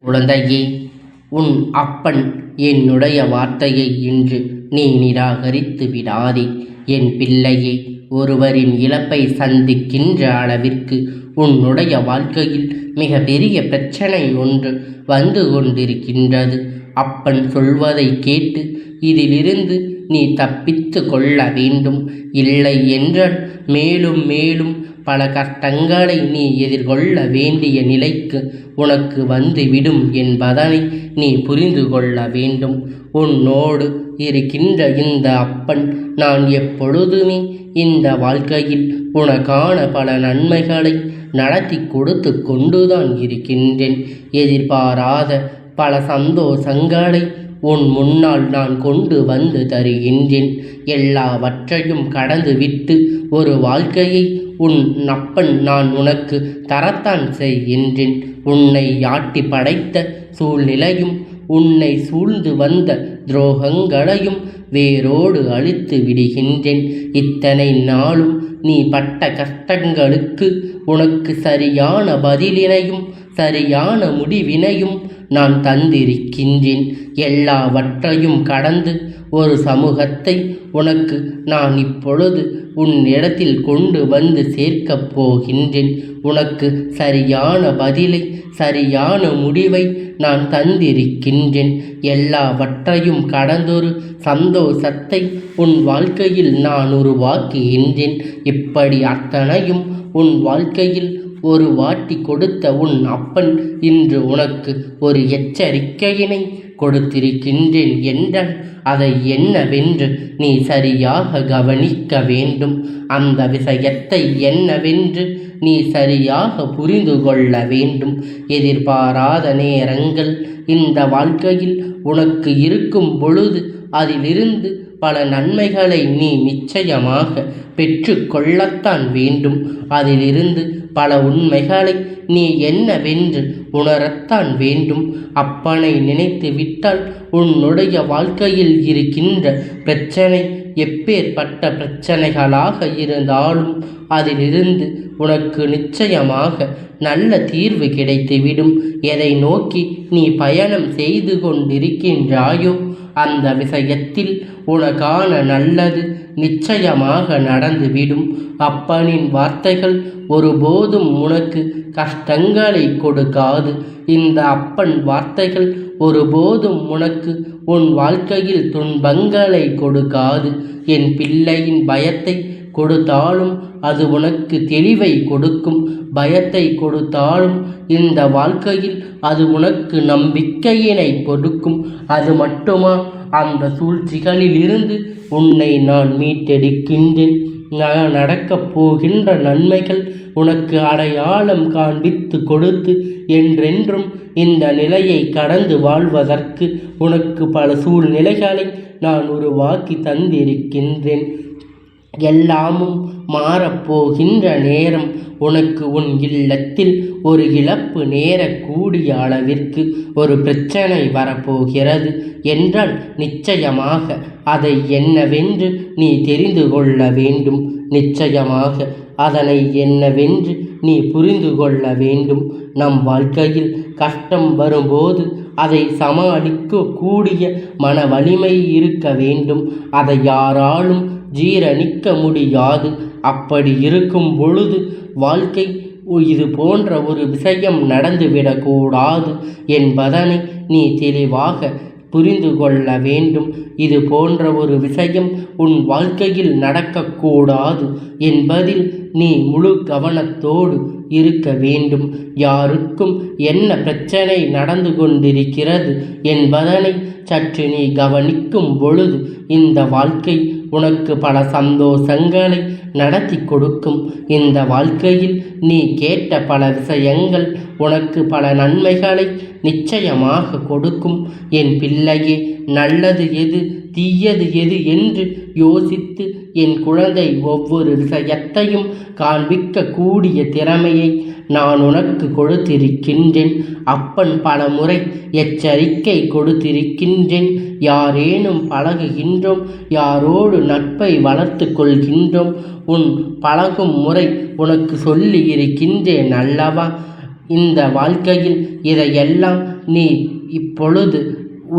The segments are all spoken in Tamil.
குழந்தையே, உன் அப்பன் என்னுடைய வார்த்தையை இன்று நீ நிராகரித்து விடாதே. என் பிள்ளையே, ஒருவரின் இழப்பை சந்திக்கின்ற அளவிற்கு உன்னுடைய வாழ்க்கையில் மிக பெரிய பிரச்சனை ஒன்று வந்து கொண்டிருக்கின்றது. அப்பன் சொல்வதை கேட்டு இதிலிருந்து நீ தப்பித்து கொள்ள வேண்டும். இல்லை என்றால் மேலும் மேலும் பல கஷ்டங்களை நீ எதிர்கொள்ள வேண்டிய நிலைக்கு உனக்கு வந்துவிடும் என்பதனை நீ புரிந்து கொள்ள வேண்டும். உன்னோடு இருக்கின்ற இந்த அப்பன் நான் எப்பொழுதுமே இந்த வாழ்க்கையில் உனக்கான பல நன்மைகளை நடத்தி கொடுத்து கொண்டுதான் இருக்கின்றேன். எதிர்பாராத பல சந்தோஷங்களை உன் முன்னால் நான் கொண்டு வந்து தருகின்றேன். எல்லாவற்றையும் கடந்து விட்டு ஒரு வாழ்க்கையை உன் அப்பன் நான் உனக்கு தரத்தான் செய்கின்றேன். உன்னை ஆட்டி படைத்த சூழ்நிலையும் உன்னை சூழ்ந்து வந்த துரோகங்களையும் வேரோடு அழித்து விடுகின்றேன். இத்தனை நாளும் நீ பட்ட கஷ்டங்களுக்கு உனக்கு சரியான பதிலினையும் சரியான முடிவினையும் நான் தந்திருக்கின்றேன். எல்லாவற்றையும் கடந்து ஒரு சமூகத்தை உனக்கு நான் இப்பொழுது உன்னிடத்தில் கொண்டு வந்து சேர்க்கப் போகின்றேன். உனக்கு சரியான பதிலை சரியான முடிவை நான் தந்திருக்கின்றேன். எல்லாவற்றையும் கடந்தொரு சந்தோஷத்தை உன் வாழ்க்கையில் நான் உருவாக்குகின்றேன். இப்படி அத்தனையும் உன் வாழ்க்கையில் ஒரு வாட்டி கொடுத்த உன் அப்பன் இன்று உனக்கு ஒரு எச்சரிக்கையினை கொடுத்திருக்கின்றேன் என்றால் அதை என்னவென்று நீ சரியாக கவனிக்க வேண்டும். அந்த விஷயத்தை என்னவென்று நீ சரியாக புரிந்து கொள்ள வேண்டும். எதிர்பாராத நேரங்கள் இந்த வாழ்க்கையில் உனக்கு இருக்கும் பொழுது அதிலிருந்து பல நன்மைகளை நீ நிச்சயமாக பெற்று கொள்ளத்தான் வேண்டும். அதிலிருந்து பல உண்மைகளை நீ என்னவென்று உணரத்தான் வேண்டும். அப்பனை நினைத்து விட்டால் உன்னுடைய வாழ்க்கையில் இருக்கின்ற பிரச்சனை எப்பேற்பட்ட பிரச்சனைகளாக இருந்தாலும் அதிலிருந்து உனக்கு நிச்சயமாக நல்ல தீர்வு கிடைத்துவிடும். எதை நோக்கி நீ பயணம் செய்து கொண்டிருக்கின்றாயோ அந்த விஷயத்தில் உனக்கான நல்லது நிச்சயமாக நடந்துவிடும். அப்பனின் வார்த்தைகள் ஒருபோதும் உனக்கு கஷ்டங்களை கொடுக்காது. இந்த அப்பன் வார்த்தைகள் ஒருபோதும் உனக்கு உன் வாழ்க்கையில் துன்பங்களை கொடுக்காது. என் பிள்ளையின் பயத்தை கொடுத்தாலும் அது உனக்கு தெளிவை கொடுக்கும். பயத்தை கொடுத்தாலும் இந்த வாழ்க்கையில் அது உனக்கு நம்பிக்கையினை கொடுக்கும். அது மட்டுமா, அந்த சூழ்ச்சிகளில் இருந்து உன்னை நான் மீட்டெடுக்கின்றேன். நடக்கப் போகின்ற நன்மைகள் உனக்கு அடையாளம் காண்பித்து கொடுத்து என்றென்றும் இந்த நிலையை கடந்து வாழ்வதற்கு உனக்கு பல சூழ்நிலைகளை நான் உருவாக்கி தந்திருக்கின்றேன். எல்லாமும் மாறப்போகின்ற நேரம் உனக்கு உன் இல்லத்தில் ஒரு இழப்பு நேரக்கூடிய அளவிற்கு ஒரு பிரச்சனை வரப்போகிறது என்றால் நிச்சயமாக அதை என்னவென்று நீ தெரிந்து கொள்ள வேண்டும். நிச்சயமாக அதனை என்னவென்று நீ புரிந்து கொள்ள வேண்டும். நம் வாழ்க்கையில் கஷ்டம் வரும்போது அதை சமாளிக்க கூடிய மன வலிமை இருக்க வேண்டும். அதை யாராலும் ஜீரணிக்க முடியாது. அப்படி இருக்கும் பொழுது வாழ்க்கை இது போன்ற ஒரு விஷயம் நடந்துவிடக்கூடாது என்பதனை நீ தெளிவாக புரிந்து கொள்ள வேண்டும். இது போன்ற ஒரு விஷயம் உன் வாழ்க்கையில் நடக்கக்கூடாது என்பதில் நீ முழு கவனத்தோடு இருக்க வேண்டும். யாருக்கும் என்ன பிரச்சனை நடந்து கொண்டிருக்கிறது என்பதனை சற்று நீ கவனிக்கும் பொழுது இந்த வாழ்க்கை உனக்கு பல சந்தோஷங்களை நடத்தி கொடுக்கும். இந்த வாழ்க்கையில் நீ கேட்ட பல விஷயங்கள் உனக்கு பல நன்மைகளை நிச்சயமாக கொடுக்கும். என் பிள்ளையே, நல்லது எது தீயது எது என்று யோசித்து என் குழந்தை ஒவ்வொரு விஷயத்தையும் காண்பிக்க கூடிய திறமையை நான் உனக்கு கொடுத்திருக்கின்றேன். அப்பன் பல முறை எச்சரிக்கை கொடுத்திருக்கின்றேன். யாரேனும் பழகுகின்றோம், யாரோடு நட்பை வளர்த்து கொள்கின்றோம், உன் பழகும் முறை உனக்கு சொல்லி இருக்கின்றேன் அல்லவா? இந்த வாழ்க்கையில் இதையெல்லாம் நீ இப்பொழுது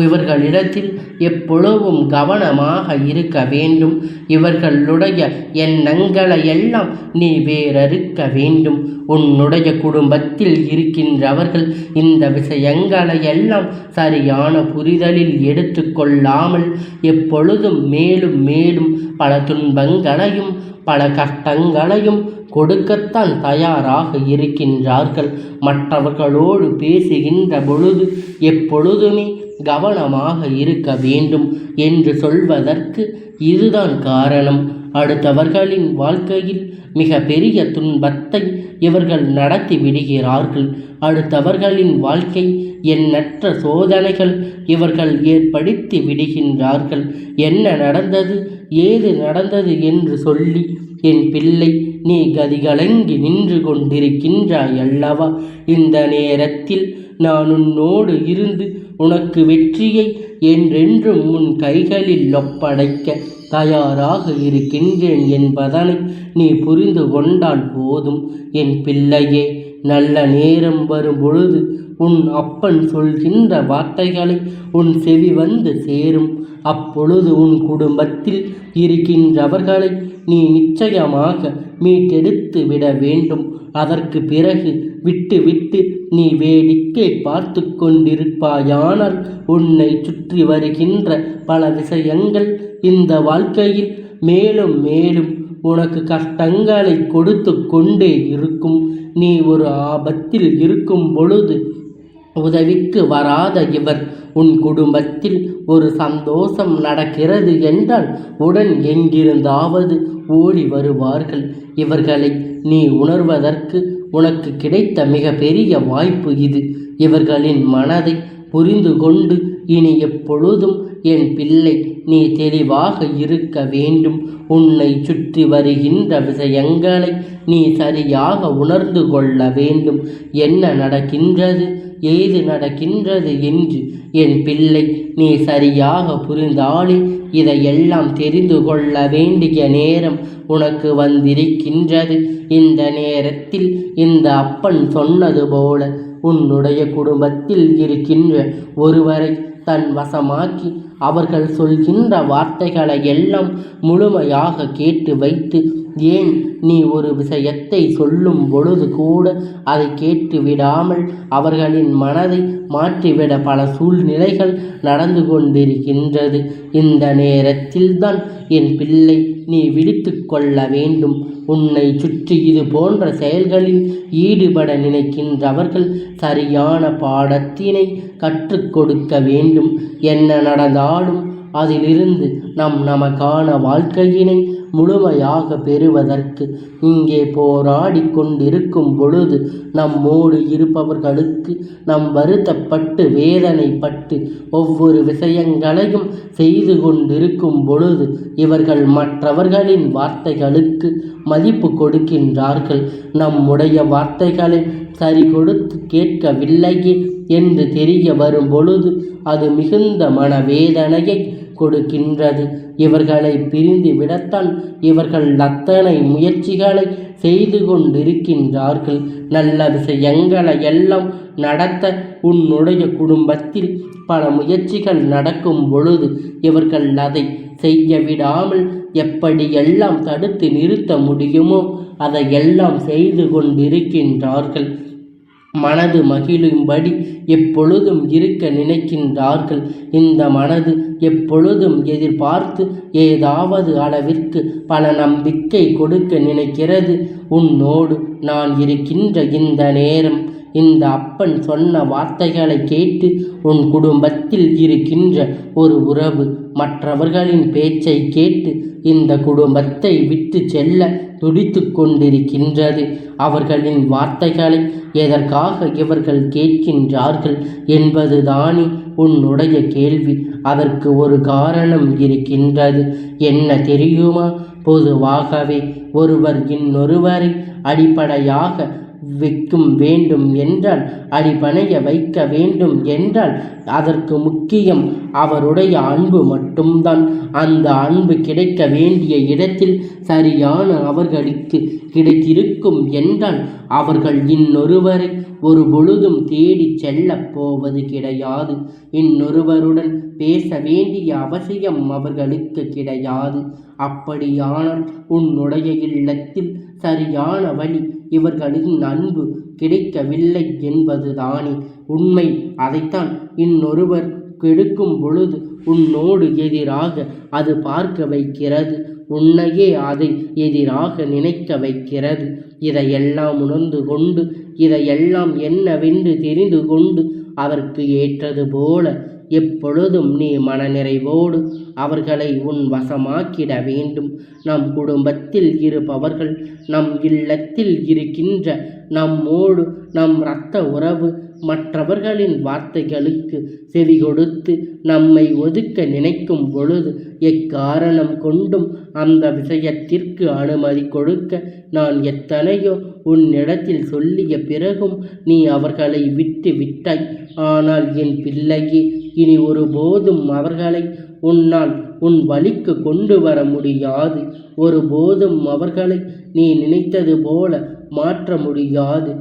இவர்களிடத்தில் எப்பொழுதும் கவனமாக இருக்க வேண்டும். இவர்களுடைய எண்ணங்களை எல்லாம் நீ வேறறுக்க வேண்டும். உன்னுடைய குடும்பத்தில் இருக்கின்றவர்கள் இந்த விஷயங்களை எல்லாம் சரியான புரிதலில் எடுத்துக்கொள்ளாமல் எப்பொழுதும் மேலும் மேலும் பல துன்பங்களையும் பல கஷ்டங்களையும் கொடுக்கத்தான் தயாராக இருக்கின்றார்கள். மற்றவர்களோடு பேசுகின்ற பொழுது எப்பொழுதுமே கவனமாக இருக்க வேண்டும் என்று சொல்வதற்கு இதுதான் காரணம். அடுத்தவர்களின் வாழ்க்கையில் மிக பெரிய துன்பத்தை இவர்கள் நடத்தி விடுகிறார்கள். அடுத்தவர்களின் வாழ்க்கை எண்ணற்ற சோதனைகள் இவர்கள் ஏற்படுத்தி விடுகின்றார்கள். என்ன நடந்தது, ஏது நடந்தது என்று சொல்லி என் பிள்ளை நீ கதிகலங்கி நின்று கொண்டிருக்கின்றாய் அல்லவா? இந்த நேரத்தில் நான் உன்னோடு இருந்து உனக்கு வெற்றியை என்றென்றும் உன் கைகளில் ஒப்படைக்க தயாராக இருக்கின்றேன் என்பதனை நீ புரிந்து கொண்டால் போதும். என் பிள்ளையே, நல்ல நேரம் வரும் பொழுது உன் அப்பன் சொல்கின்ற வார்த்தைகளை உன் செவி வந்து சேரும். அப்பொழுது உன் குடும்பத்தில் இருக்கின்றவர்களை நீ நிச்சயமாக மீட்டெடுத்து விட வேண்டும். அதற்கு பிறகு விட்டு நீ வேடிக்கை பார்த்து கொண்டிருப்பாயானால் உன்னை சுற்றி வருகின்ற பல விஷயங்கள் இந்த வாழ்க்கையில் மேலும் மேலும் உனக்கு கஷ்டங்களை கொடுத்து கொண்டே இருக்கும். நீ ஒரு ஆபத்தில் இருக்கும் பொழுது உதவிக்கு வராத இவர் உன் குடும்பத்தில் ஒரு சந்தோஷம் நடக்கிறது என்றால் உடன் எங்கிருந்தாவது ஓடி வருவார்கள். இவர்களை நீ உணர்வதற்கு உனக்கு கிடைத்த மிக பெரிய வாய்ப்பு இது. இவர்களின் மனதை புரிந்து கொண்டு இனி எப்பொழுதும் என் பிள்ளை நீ தெளிவாக இருக்க வேண்டும். உன்னை சுற்றி வருகின்ற விஷயங்களை நீ சரியாக உணர்ந்து கொள்ள வேண்டும். என்ன நடக்கின்றது, ஏது நடக்கின்றது என்று என் பிள்ளை நீ சரியாக புரிந்தாலே இதையெல்லாம் தெரிந்து கொள்ள வேண்டிய நேரம் உனக்கு வந்திருக்கின்றது. இந்த நேரத்தில் இந்த அப்பன் சொன்னது போல உன்னுடைய குடும்பத்தில் இருக்கின்ற ஒருவரை தன் வசமாக்கி அவர்கள் சொல்கின்ற வார்த்தைகளை எல்லாம் முழுமையாக கேட்டு வைத்து, ஏன் நீ ஒரு விஷயத்தை சொல்லும் பொழுது கூட அதை கேட்டு விடாமல் அவர்களின் மனதை மாற்றிவிட பல சூழ்நிலைகள் நடந்து கொண்டிருக்கின்றது. இந்த நேரத்தில்தான் என் பிள்ளை நீ விழித்து கொள்ள வேண்டும். உன்னை சுற்றி இது போன்ற செயல்களில் ஈடுபட நினைக்கின்றவர்கள் சரியான பாடத்தினை கற்றுக் கொடுக்க வேண்டும். என்ன நடந்தாலும் அதிலிருந்து நமக்கான வாழ்க்கையினை முழுமையாக பெறுவதற்கு இங்கே போராடி கொண்டிருக்கும் பொழுது நம்மோடு இருப்பவர்களுக்கு நாம் வருத்தப்பட்டு வேதனைப்பட்டு ஒவ்வொரு விஷயங்களையும் செய்து கொண்டிருக்கும் பொழுது இவர்கள் மற்றவர்களின் வார்த்தைகளுக்கு மதிப்பு கொடுக்கின்றார்கள். நம்முடைய வார்த்தைகளை சரி கொடுத்து கேட்கவில்லையே என்று தெரிய வரும் பொழுது அது மிகுந்த மனவேதனையை கொடுக்கின்றது. இவர்களை பிரிந்து விடத்தான் இவர்கள் அத்தனை முயற்சிகளை செய்து கொண்டிருக்கின்றார்கள். நல்ல விஷயங்களை எல்லாம் நடத்த உன்னுடைய குடும்பத்தில் பல முயற்சிகள் நடக்கும் பொழுது இவர்கள் அதை செய்ய விடாமல் எப்படியெல்லாம் தடுத்து நிறுத்த முடியுமோ அதையெல்லாம் செய்து கொண்டிருக்கின்றார்கள். மனது மகிழும்படி எப்பொழுதும் இருக்க நினைக்கின்றார்கள். இந்த மனது எப்பொழுதும் எதிர்பார்த்து ஏதாவது அளவிற்கு பல நம்பிக்கை கொடுக்க நினைக்கிறது. உன்னோடு நான் இருக்கின்ற இந்த நேரம் இந்த அப்பன் சொன்ன வார்த்தைகளை கேட்டு உன் குடும்பத்தில் இருக்கின்ற ஒரு உறவு மற்றவர்களின் பேச்சை கேட்டு இந்த குடும்பத்தை விட்டு செல்ல துடித்து கொண்டிருக்கின்றது. அவர்களின் வார்த்தைகளை எதற்காக இவர்கள் கேட்கின்றார்கள் என்பதுதானே உன்னுடைய கேள்வி. அதற்கு ஒரு காரணம் இருக்கின்றது. என்ன தெரியுமா? பொதுவாகவே ஒருவர் இன்னொருவரை அடிப்படையாக வைக்கும் வேண்டும் என்றால், அடிபணிய வைக்க வேண்டும் என்றால் அதற்கு முக்கியம் அவருடைய அன்பு மட்டும்தான். அந்த அன்பு கிடைக்க வேண்டிய இடத்தில் சரியான அவர்களுக்கு கிடைத்திருக்கும் என்றால் அவர்கள் இன்னொருவரை ஒரு பொழுதும் தேடி செல்லப் போவது கிடையாது. இன்னொருவருடன் பேச வேண்டிய அவசியம் அவர்களுக்கு கிடையாது. அப்படியானால் உன்னுடைய இல்லத்தில் சரியான வழி இவர்களின் அன்பு கிடைக்கவில்லை என்பதுதானே உண்மை. அதைத்தான் இன்னொருவர் கெடுக்கும் பொழுது உன்னோடு எதிராக அது பார்க்க வைக்கிறது. உன்னையே அதை எதிராக நினைக்க வைக்கிறது. இதையெல்லாம் உணர்ந்து கொண்டு, இதையெல்லாம் என்னவென்று தெரிந்து கொண்டு அதற்கு ஏற்றது போல எப்பொழுதும் நீ மனநிறைவோடு அவர்களை உன் வசமாக்கிட வேண்டும். நம் குடும்பத்தில் இருப்பவர்கள், நம் இல்லத்தில் இருக்கின்ற நம்மோடு நம் இரத்த உறவு மற்றவர்களின் வார்த்தைகளுக்கு செவி கொடுத்து நம்மை ஒதுக்க நினைக்கும் பொழுது எக்காரணம் கொண்டும் அந்த விஷயத்திற்கு அனுமதி கொடுக்க நான் எத்தனையோ உன்னிடத்தில் சொல்லிய பிறகும் நீ அவர்களை விட்டு விட்டாய். ஆனால் என் பிள்ளையே, இனி ஒருபோதும் அவர்களை உன்னால் உன் வழிக்கு கொண்டு வர முடியாது. ஒருபோதும் அவர்களை நீ நினைத்தது போல மாற்ற முடியாது.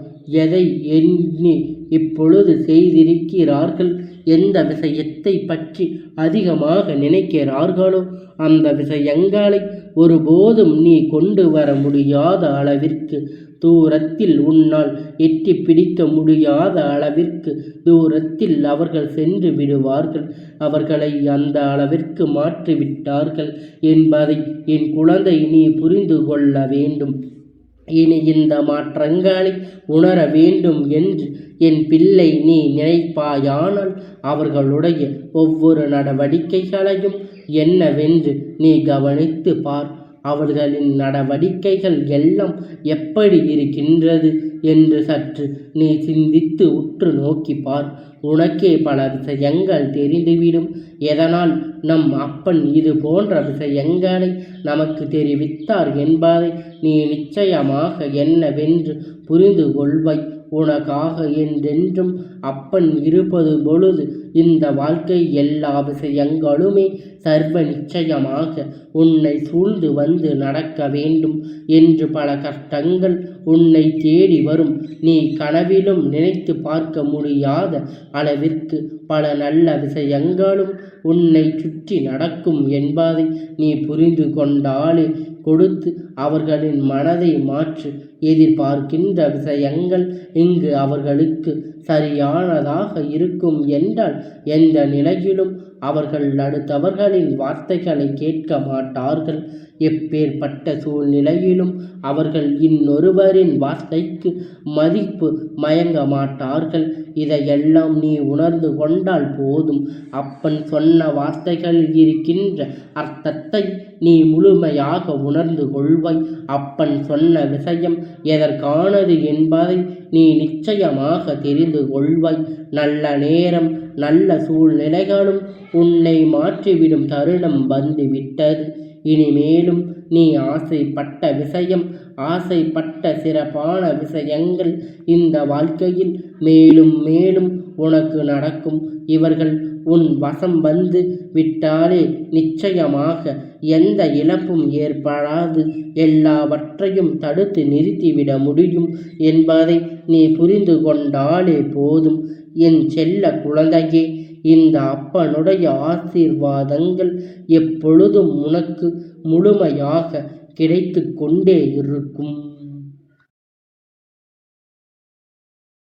எதை எண்ணி இப்பொழுது செய்திருக்கிறார்கள், எந்த விஷயத்தை பற்றி அதிகமாக நினைக்கிறார்களோ அந்த விஷயங்களை ஒருபோதும் நீ கொண்டு வர முடியாத அளவிற்கு தூரத்தில், உன்னால் எட்டி பிடிக்க முடியாத அளவிற்கு தூரத்தில் அவர்கள் சென்று விடுவார்கள். அவர்களை அந்த அளவிற்கு மாற்றிவிட்டார்கள் என்பதை என் குழந்தை நீ புரிந்து கொள்ள வேண்டும். இனி இந்த மாற்றங்களை உணர வேண்டும் என்று என் பிள்ளை நீ நினைப்பாயானால் அவர்களுடைய ஒவ்வொரு நடவடிக்கைகளையும் என்னவென்று நீ கவனித்து பார். அவர்களின் நடவடிக்கைகள் எல்லாம் எப்படி இருக்கின்றது என்று சற்று நீ சிந்தித்து உற்று நோக்கி பார். உனக்கே பல விஷயங்கள் தெரிந்துவிடும். எதனால் நம் அப்பன் இது போன்ற விஷயங்களை நமக்கு தெரிவித்தார் என்பதை நீ நிச்சயமாக என்னவென்று புரிந்து கொள்வாய். உனக்காக என்றென்றும் அப்பன் இருப்பது பொழுது இந்த வாழ்க்கை எல்லா விஷயங்களுமே சர்வ நிச்சயமாக உன்னை சூழ்ந்து வந்து நடக்க வேண்டும் என்று பல கஷ்டங்கள் உன்னை தேடி வரும். நீ கனவிலும் நினைத்து பார்க்க முடியாத அளவிற்கு பல நல்ல விஷயங்களும் உன்னை சுற்றி நடக்கும் என்பதை நீ புரிந்து கொண்டாலே கொடுத்து அவர்களின் மனதை மாற்று. எதிர்பார்க்கின்ற விஷயங்கள் இங்கு அவர்களுக்கு சரியானதாக இருக்கும் என்றால் எந்த நிலையிலும் அவர்கள் அடுத்தவர்களின் வார்த்தைகளை கேட்க மாட்டார்கள். எப்பேற்பட்ட சூழ்நிலையிலும் அவர்கள் இன்னொருவரின் வார்த்தைக்கு மதிப்பு மயங்க மாட்டார்கள். இதையெல்லாம் நீ உணர்ந்து கொண்டால் போதும். அப்பன் சொன்ன வார்த்தைகளில் இருக்கின்ற அர்த்தத்தை நீ முழுமையாக உணர்ந்து கொள்வாய். அப்பன் சொன்ன விஷயம் எதற்கானது என்பதை நீ நிச்சயமாக தெரிந்து கொள்வாய். நல்ல நேரம், நல்ல சூழ்நிலைகளும் உன்னை மாற்றிவிடும் தருணம் வந்துவிட்டது. இனிமேலும் நீ ஆசைப்பட்ட விஷயம், ஆசைப்பட்ட சிறப்பான விஷயங்கள் இந்த வாழ்க்கையில் மேலும் மேலும் உனக்கு நடக்கும். இவர்கள் உன் வசம் வந்து விட்டாலே நிச்சயமாக எந்த இழப்பும் ஏற்படாது. எல்லாவற்றையும் தடுத்து நிறுத்திவிட முடியும் என்பதை நீ புரிந்து கொண்டாலே போதும். என் செல்ல குழந்தையே, இந்த அப்பனுடைய ஆசீர்வாதங்கள் எப்பொழுதும் உனக்கு முழுமையாக கிடைத்து கொண்டே இருக்கும்.